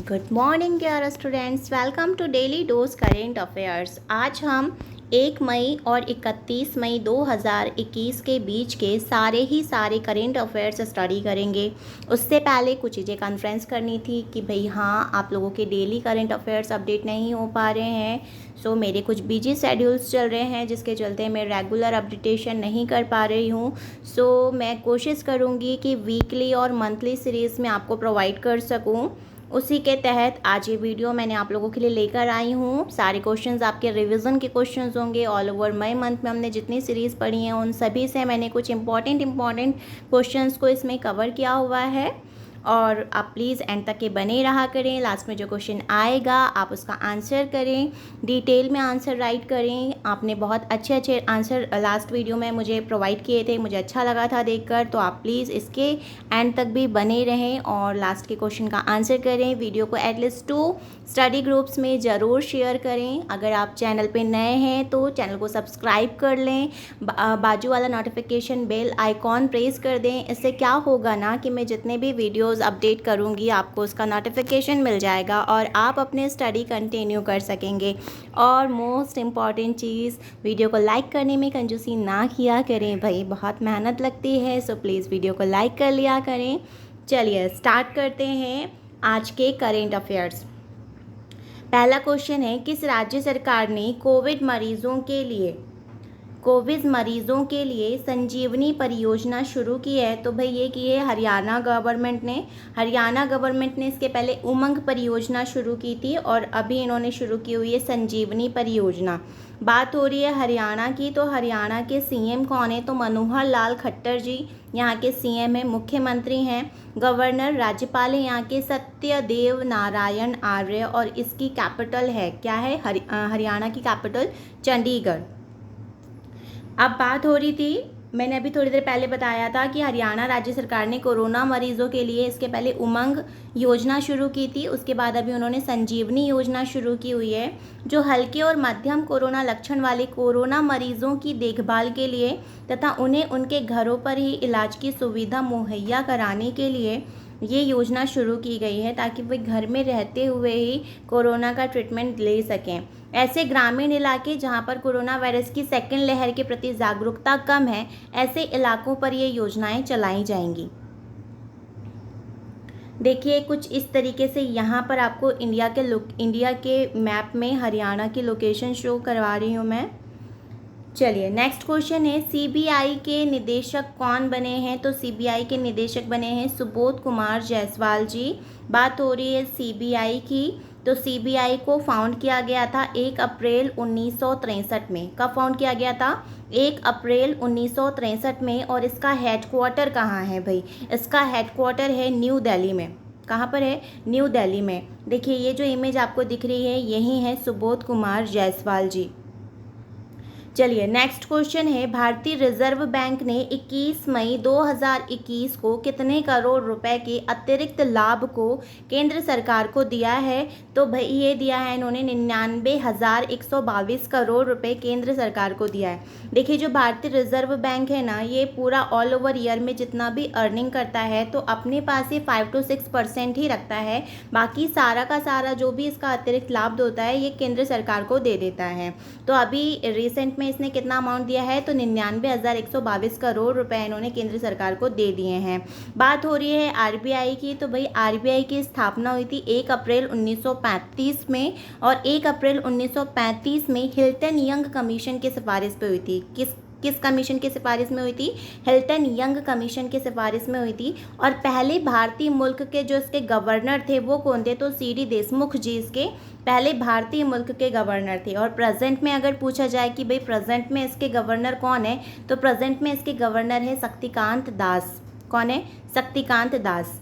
Good morning dear students, welcome to daily dose current affairs. आज हम 1 मई और 31 मई 2021 के बीच के सारे करेंट अफेयर्स स्टडी करेंगे। उससे पहले कुछ चीज़ें कॉन्फ्रेंस करनी थी कि भाई हाँ, आप लोगों के डेली करेंट अफेयर्स अपडेट नहीं हो पा रहे हैं। सो मेरे कुछ बिजी शेड्यूल्स चल रहे हैं जिसके चलते मैं रेगुलर अपडेटेशन नहीं कर पा रही हूँ। सो मैं कोशिश करूँगी कि वीकली और मंथली सीरीज़ में आपको प्रोवाइड कर सकूँ। उसी के तहत आज ये वीडियो मैंने आप लोगों के लिए लेकर आई हूँ। सारे क्वेश्चंस आपके रिवीजन के क्वेश्चंस होंगे। ऑल ओवर मई मंथ में हमने जितनी सीरीज़ पढ़ी हैं उन सभी से मैंने कुछ इंपॉर्टेंट क्वेश्चंस को इसमें कवर किया हुआ है और आप प्लीज़ एंड तक के बने रहा करें। लास्ट में जो क्वेश्चन आएगा आप उसका आंसर करें, डिटेल में आंसर राइट करें। आपने बहुत अच्छे आंसर लास्ट वीडियो में मुझे प्रोवाइड किए थे, मुझे अच्छा लगा था देखकर। तो आप प्लीज़ इसके एंड तक भी बने रहें और लास्ट के क्वेश्चन का आंसर करें। वीडियो को एटलीस्ट 2 स्टडी ग्रुप्स में ज़रूर शेयर करें। अगर आप चैनल पे नए हैं तो चैनल को सब्सक्राइब कर लें, बाजू वाला नोटिफिकेशन बेल आइकॉन प्रेस कर दें। इससे क्या होगा ना कि मैं जितने भी वीडियोज़ अपडेट करूंगी आपको उसका नोटिफिकेशन मिल जाएगा और आप अपने स्टडी कंटिन्यू कर सकेंगे। और मोस्ट इम्पॉर्टेंट चीज़, वीडियो को लाइक करने में कंजूसी ना किया करें भाई, बहुत मेहनत लगती है। सो प्लीज़ वीडियो को लाइक कर लिया करें। चलिए स्टार्ट करते हैं आज के करेंट अफेयर्स। पहला क्वेश्चन है, किस राज्य सरकार ने कोविड मरीजों के लिए संजीवनी परियोजना शुरू की है? तो भाई ये की है हरियाणा गवर्नमेंट ने। हरियाणा गवर्नमेंट ने इसके पहले उमंग परियोजना शुरू की थी और अभी इन्होंने शुरू की हुई है संजीवनी परियोजना। बात हो रही है हरियाणा की, तो हरियाणा के सीएम कौन है? तो मनोहर लाल खट्टर जी यहाँ के सीएम है, मुख्यमंत्री हैं। गवर्नर राज्यपाल है यहाँ के सत्यदेव नारायण आर्य और इसकी कैपिटल है क्या है? हरियाणा की कैपिटल चंडीगढ़। अब बात हो रही थी, मैंने अभी थोड़ी देर पहले बताया था कि हरियाणा राज्य सरकार ने कोरोना मरीजों के लिए इसके पहले उमंग योजना शुरू की थी, उसके बाद अभी उन्होंने संजीवनी योजना शुरू की हुई है, जो हल्के और मध्यम कोरोना लक्षण वाले कोरोना मरीजों की देखभाल के लिए तथा उन्हें उनके घरों पर ही इलाज की सुविधा मुहैया कराने के लिए ये योजना शुरू की गई है, ताकि वे घर में रहते हुए ही कोरोना का ट्रीटमेंट ले सकें। ऐसे ग्रामीण इलाके जहां पर कोरोना वायरस की सेकेंड लहर के प्रति जागरूकता कम है, ऐसे इलाकों पर ये योजनाएं चलाई जाएंगी। देखिए कुछ इस तरीके से यहाँ पर आपको इंडिया के मैप में हरियाणा की लोकेशन शो करवा रही हूँ मैं। चलिए नेक्स्ट क्वेश्चन है, सीबीआई के निदेशक कौन बने हैं? तो सीबीआई के निदेशक बने हैं सुबोध कुमार जायसवाल जी। बात हो रही है सीबीआई की, तो सीबीआई को फाउंड किया गया था 1 अप्रैल 1963 में। कब फाउंड किया गया था? 1 अप्रैल 1963 में। और इसका हेडक्वार्टर कहाँ है भाई? इसका हेडक्वार्टर है न्यू दिल्ली में। कहाँ पर है? न्यू दिल्ली में। देखिए ये जो इमेज आपको दिख रही है यही है सुबोध कुमार जायसवाल जी। चलिए नेक्स्ट क्वेश्चन है, भारतीय रिजर्व बैंक ने 21 मई 2021 को कितने करोड़ रुपए के अतिरिक्त लाभ को केंद्र सरकार को दिया है? तो भाई ये दिया है इन्होंने 99,122 करोड़ रुपए केंद्र सरकार को दिया है। देखिए जो भारतीय रिजर्व बैंक है ना, ये पूरा ऑल ओवर ईयर में जितना भी अर्निंग करता है तो अपने पास ये 5 to 6% ही रखता है। बाकी सारा का सारा जो भी इसका अतिरिक्त लाभ होता है ये केंद्र सरकार को दे देता है। तो अभी रिसेंट में इसने कितना अमाउंट दिया है? तो 99,122 करोड़ रुपए इन्होंने केंद्र सरकार को दे दिए हैं। बात हो रही है आरबीआई की, तो भाई आरबीआई की स्थापना हुई थी 1 अप्रैल 1935 में और 1 अप्रैल 1935 में हिल्टन यंग कमीशन की सिफारिश पे हुई थी। किस कमीशन की सिफारिश में हुई थी? हिल्टन यंग कमीशन की सिफारिश में हुई थी। और पहले भारतीय मुल्क के जो इसके गवर्नर थे वो कौन थे? तो सीडी देशमुख जी इसके पहले भारतीय मुल्क के गवर्नर थे। और प्रेजेंट में अगर पूछा जाए कि भाई प्रेजेंट में इसके गवर्नर कौन है, तो प्रेजेंट में इसके गवर्नर है शक्तिकांत दास। कौन है? शक्तिकांत दास।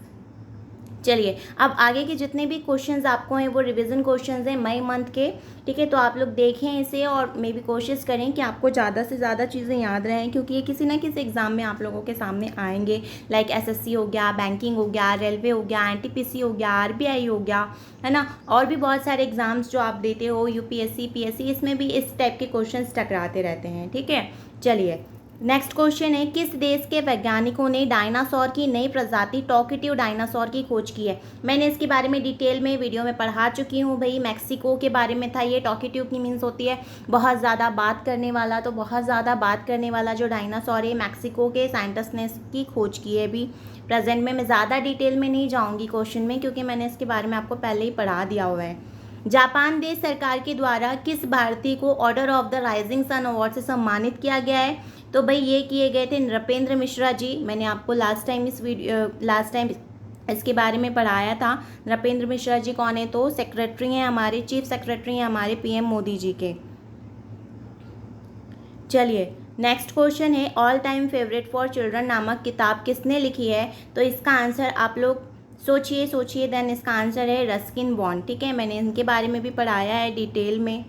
चलिए अब आगे के जितने भी क्वेश्चंस आपको हैं वो रिवीजन क्वेश्चंस हैं मई मंथ के, ठीक है। तो आप लोग देखें इसे और मे भी कोशिश करें कि आपको ज़्यादा से ज़्यादा चीज़ें याद रहें, क्योंकि ये किसी ना किसी एग्ज़ाम में आप लोगों के सामने आएंगे। लाइक एसएससी हो गया, बैंकिंग हो गया, रेलवे हो गया, एनटीपीसी हो गया, आरबीआई हो गया, है ना। और भी बहुत सारे एग्ज़ाम्स जो आप देते हो, यूपीएससी, पीएससी, इसमें भी इस टाइप के क्वेश्चन टकराते रहते हैं, ठीक है। चलिए नेक्स्ट क्वेश्चन है, किस देश के वैज्ञानिकों ने डायनासोर की नई प्रजाति टॉकेटिव डायनासोर की खोज की है? मैंने इसके बारे में डिटेल में वीडियो में पढ़ा चुकी हूँ भाई। मैक्सिको के बारे में था ये। टॉकेटिव की मीन्स होती है बहुत ज़्यादा बात करने वाला। तो बहुत ज़्यादा बात करने वाला जो डायनासोर है मैक्सिको के साइंटिस्ट ने इसकी खोज की है अभी प्रेजेंट में। मैं ज़्यादा डिटेल में नहीं जाऊँगी क्वेश्चन में, क्योंकि मैंने इसके बारे में आपको पहले ही पढ़ा दिया हुआ है। जापान देश सरकार के द्वारा किस भारतीय को order of the rising sun award से सम्मानित किया गया है? तो भाई ये किए गए थे नृपेंद्र मिश्रा जी। मैंने आपको लास्ट टाइम इसके बारे में पढ़ाया था। नृपेंद्र मिश्रा जी कौन है? तो सेक्रेटरी हैं हमारे, चीफ सेक्रेटरी हैं हमारे पीएम मोदी जी के। चलिए नेक्स्ट क्वेश्चन है, all time favourite for children नामक किताब किसने लिखी है? तो इसका आंसर आप लोग सोचिए देन इसका आंसर है रस्किन बॉन्ड। ठीक है, मैंने इनके बारे में भी पढ़ाया है डिटेल में।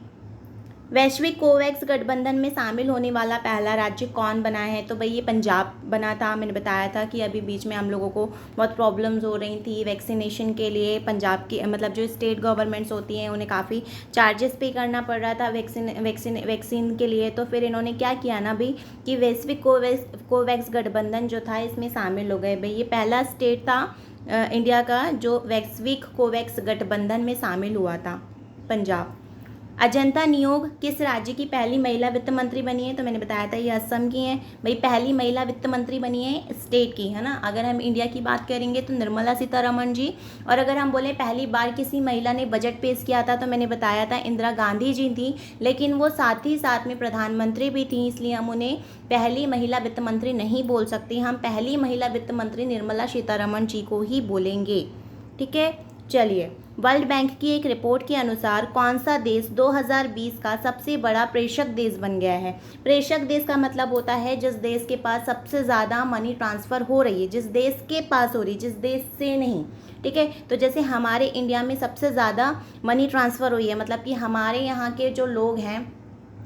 वैश्विक कोवैक्स गठबंधन में शामिल होने वाला पहला राज्य कौन बना है? तो भाई ये पंजाब बना था। मैंने बताया था कि अभी बीच में हम लोगों को बहुत प्रॉब्लम्स हो रही थी वैक्सीनेशन के लिए। पंजाब की मतलब जो स्टेट गवर्नमेंट्स होती हैं उन्हें काफ़ी चार्जेस पे करना पड़ रहा था वैक्सीन के लिए। तो फिर इन्होंने क्या किया ना भाई कि वैश्विक कोवैक्स गठबंधन जो था इसमें शामिल हो गए। भाई ये पहला स्टेट था इंडिया का जो वैश्विक कोवैक्स गठबंधन में शामिल हुआ था, पंजाब। अजंता नियोग किस राज्य की पहली महिला वित्त मंत्री बनी है? तो मैंने बताया था ये असम की हैं। भाई पहली महिला वित्त मंत्री बनी है स्टेट की, है ना। अगर हम इंडिया की बात करेंगे तो निर्मला सीतारमण जी। और अगर हम बोले पहली बार किसी महिला ने बजट पेश किया था तो मैंने बताया था इंदिरा गांधी जी थी, लेकिन वो साथ ही साथ में प्रधानमंत्री भी थी, इसलिए हम उन्हें पहली महिला वित्त मंत्री नहीं बोल सकती। हम पहली महिला वित्त मंत्री निर्मला सीतारमण जी को ही बोलेंगे। ठीक है, चलिए वर्ल्ड बैंक की एक रिपोर्ट के अनुसार कौन सा देश 2020 का सबसे बड़ा प्रेषक देश बन गया है? प्रेषक देश का मतलब होता है जिस देश के पास सबसे ज़्यादा मनी ट्रांसफ़र हो रही है, जिस देश के पास हो रही है, जिस देश से नहीं। ठीक है, तो जैसे हमारे इंडिया में सबसे ज़्यादा मनी ट्रांसफ़र हुई है, मतलब कि हमारे यहाँ के जो लोग हैं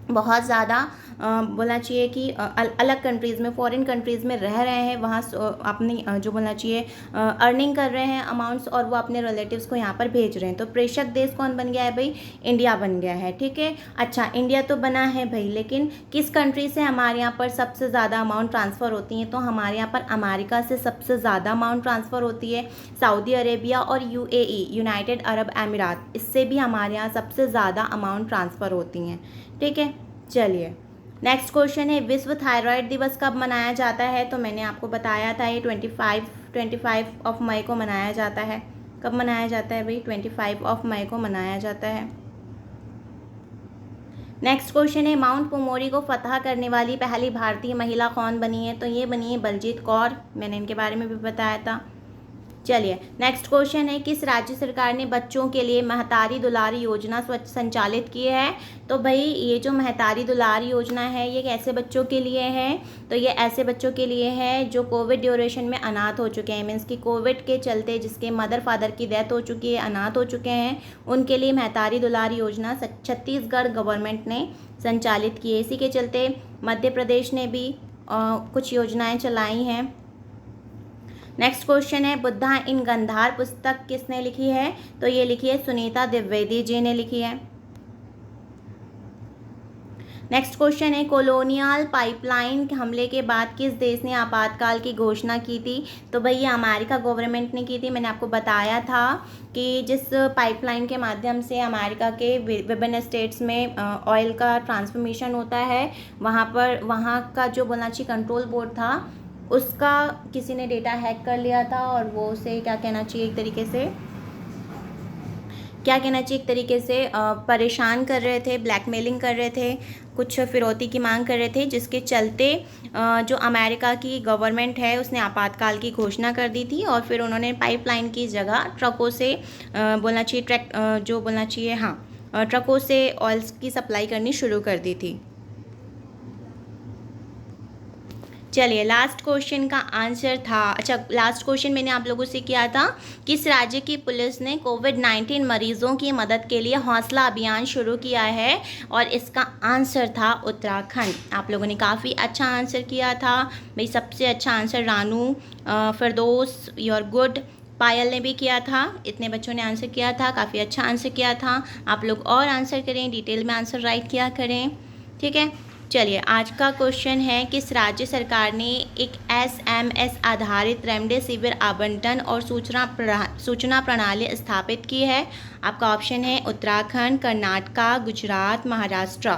बहुत ज़्यादा बोलना चाहिए कि अलग कंट्रीज़ में, फॉरेन कंट्रीज़ में रह रहे हैं, वहाँ अपनी जो बोलना चाहिए अर्निंग कर रहे हैं अमाउंट्स, और वो अपने रिलेटिव्स को यहाँ पर भेज रहे हैं। तो प्रेषक देश कौन बन गया है भाई? इंडिया बन गया है। ठीक है, अच्छा इंडिया तो बना है भाई, लेकिन किस कंट्री से हमारे यहाँ पर सबसे ज़्यादा अमाउंट ट्रांसफ़र होती हैं? तो हमारे यहाँ पर अमेरिका से सबसे ज़्यादा अमाउंट ट्रांसफ़र होती है, सऊदी अरेबिया और यूएई, यूनाइटेड अरब अमीरात, इससे भी हमारे यहाँ सबसे ज़्यादा अमाउंट ट्रांसफ़र होती हैं। ठीक है, चलिए नेक्स्ट क्वेश्चन है, विश्व थायराइड दिवस कब मनाया जाता है? तो मैंने आपको बताया था ये 25 ऑफ मई को मनाया जाता है। कब मनाया जाता है भाई? 25 ऑफ मई को मनाया जाता है। नेक्स्ट क्वेश्चन है, माउंट पोमोरी को फतह करने वाली पहली भारतीय महिला कौन बनी है? तो ये बनी है बलजीत कौर। मैंने इनके बारे में भी बताया था। चलिए नेक्स्ट क्वेश्चन है, किस राज्य सरकार ने बच्चों के लिए महतारी दुलारी योजना संचालित की है? तो भाई ये जो महतारी दुलारी योजना है ये कैसे बच्चों के लिए है? तो ये ऐसे बच्चों के लिए है जो कोविड ड्यूरेशन में अनाथ हो चुके हैं, मीन्स कि कोविड के चलते जिसके मदर फादर की डेथ हो चुकी है, अनाथ हो चुके हैं, उनके लिए महतारी दुलारी योजना छत्तीसगढ़ गवर्नमेंट ने संचालित की है। इसी के चलते मध्य प्रदेश ने भी कुछ योजनाएँ चलाई हैं। नेक्स्ट क्वेश्चन है, बुद्धा इन गंधार पुस्तक किसने लिखी है? तो ये लिखी है सुनीता द्विवेदी जी ने लिखी है। नेक्स्ट क्वेश्चन है, कॉलोनियल पाइपलाइन हमले के बाद किस देश ने आपातकाल की घोषणा की थी? तो भाई ये अमेरिका गवर्नमेंट ने की थी। मैंने आपको बताया था कि जिस पाइपलाइन के माध्यम से अमेरिका के विभिन्न स्टेट्स में ऑयल का ट्रांसफॉर्मेशन होता है, वहाँ का जो बोलना चाहिए कंट्रोल बोर्ड था, उसका किसी ने डेटा हैक कर लिया था, और वो उसे क्या कहना चाहिए एक तरीके से परेशान कर रहे थे, ब्लैकमेलिंग कर रहे थे, कुछ फिरौती की मांग कर रहे थे, जिसके चलते जो अमेरिका की गवर्नमेंट है उसने आपातकाल की घोषणा कर दी थी, और फिर उन्होंने पाइपलाइन की जगह ट्रकों से ट्रकों से ऑयल्स की सप्लाई करनी शुरू कर दी थी। चलिए लास्ट क्वेश्चन का आंसर था, लास्ट क्वेश्चन मैंने आप लोगों से किया था, किस राज्य की पुलिस ने कोविड-19 मरीजों की मदद के लिए हौसला अभियान शुरू किया है? और इसका आंसर था उत्तराखंड। आप लोगों ने काफ़ी अच्छा आंसर किया था भाई। सबसे अच्छा आंसर रानू, फिरदौस, योर गुड, पायल ने भी किया था। इतने बच्चों ने आंसर किया था, काफ़ी अच्छा आंसर किया था। आप लोग और आंसर करें, डिटेल में आंसर राइट किया करें। ठीक है, चलिए आज का क्वेश्चन है, किस राज्य सरकार ने एक एसएमएस आधारित रेमडेसिविर आवंटन और सूचना प्रणाली स्थापित की है। आपका ऑप्शन है Uttarakhand, Karnataka, Gujarat, Maharashtra.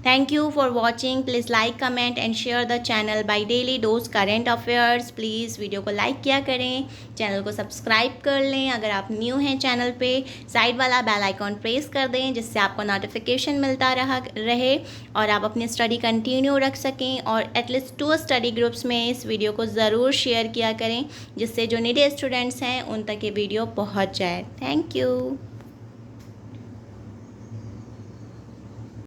Thank you for watching. Please like, comment and share the channel by daily dose current affairs. Please video को लाइक किया करें, चैनल को सब्सक्राइब कर लें। अगर आप न्यू हैं चैनल पे, साइड वाला बेल आइकॉन प्रेस कर दें जिससे आपको नोटिफिकेशन मिलता रहे और आप अपनी स्टडी कंटिन्यू रख सकें। और एटलीस्ट 2 स्टडी ग्रुप्स में इस वीडियो को ज़रूर शेयर किया करें जिससे जो नीडी स्टूडेंट्स हैं उन तक ये वीडियो पहुँच जाए। Thank you.